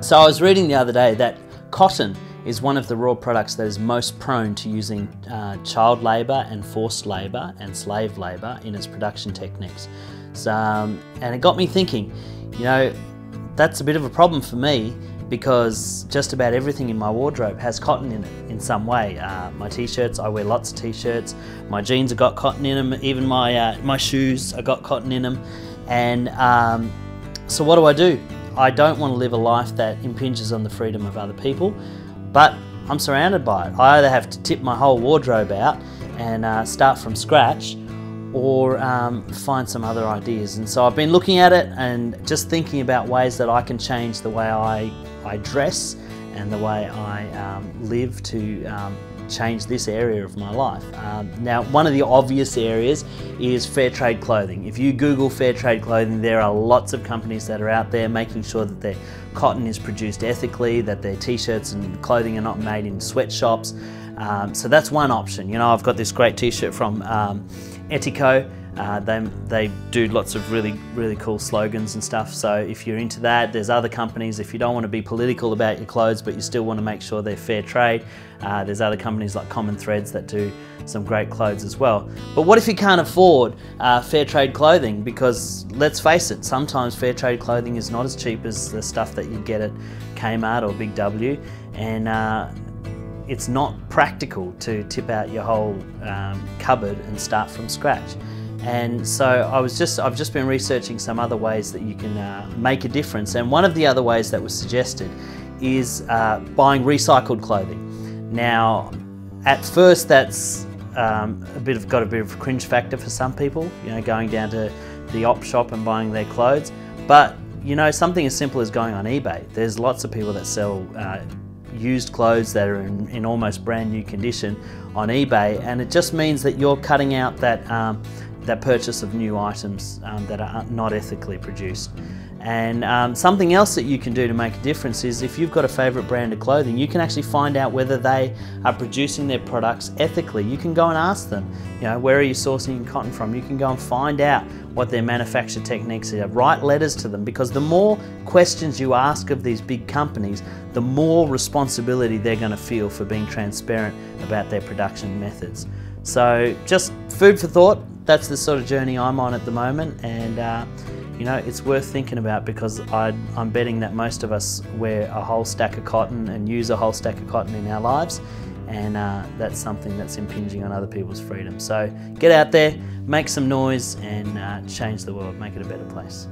So I was reading the other day that cotton is one of the raw products that is most prone to using child labour and forced labour and slave labour in its production techniques. So, and it got me thinking, you know, that's a bit of a problem for me, because just about everything in my wardrobe has cotton in it in some way. My t-shirts, I wear lots of t-shirts, my jeans have got cotton in them, even my shoes have got cotton in them. And so what do? I don't want to live a life that impinges on the freedom of other people, but I'm surrounded by it. I either have to tip my whole wardrobe out and start from scratch, or find some other ideas. And so I've been looking at it and just thinking about ways that I can change the way I dress and the way I live to change this area of my life. Now, one of the obvious areas is fair trade clothing. If you Google fair trade clothing, there are lots of companies that are out there making sure that their cotton is produced ethically, that their t-shirts and clothing are not made in sweatshops. So that's one option. You know, I've got this great t-shirt from Etico. They do lots of really cool slogans and stuff, so if you're into that, there's other companies. If you don't want to be political about your clothes but you still want to make sure they're fair trade, there's other companies like Common Threads that do some great clothes as well. But what if you can't afford fair trade clothing? Because let's face it, sometimes fair trade clothing is not as cheap as the stuff that you get at Kmart or Big W, and it's not practical to tip out your whole cupboard and start from scratch. And so I've just been researching some other ways that you can make a difference, and one of the other ways that was suggested is buying recycled clothing. Now, at first that's got a bit of a cringe factor for some people, you know, going down to the op shop and buying their clothes. But you know, something as simple as going on eBay. There's lots of people that sell used clothes that are in almost brand new condition on eBay, and it just means that you're cutting out that purchase of new items that are not ethically produced. And something else that you can do to make a difference is, if you've got a favourite brand of clothing, you can actually find out whether they are producing their products ethically. You can go and ask them, you know, where are you sourcing your cotton from? You can go and find out what their manufacture techniques are. Write letters to them, because the more questions you ask of these big companies, the more responsibility they're going to feel for being transparent about their production methods. So just food for thought. That's the sort of journey I'm on at the moment, and you know, it's worth thinking about, because I'm betting that most of us wear a whole stack of cotton and use a whole stack of cotton in our lives, and that's something that's impinging on other people's freedom. So get out there, make some noise, and change the world, make it a better place.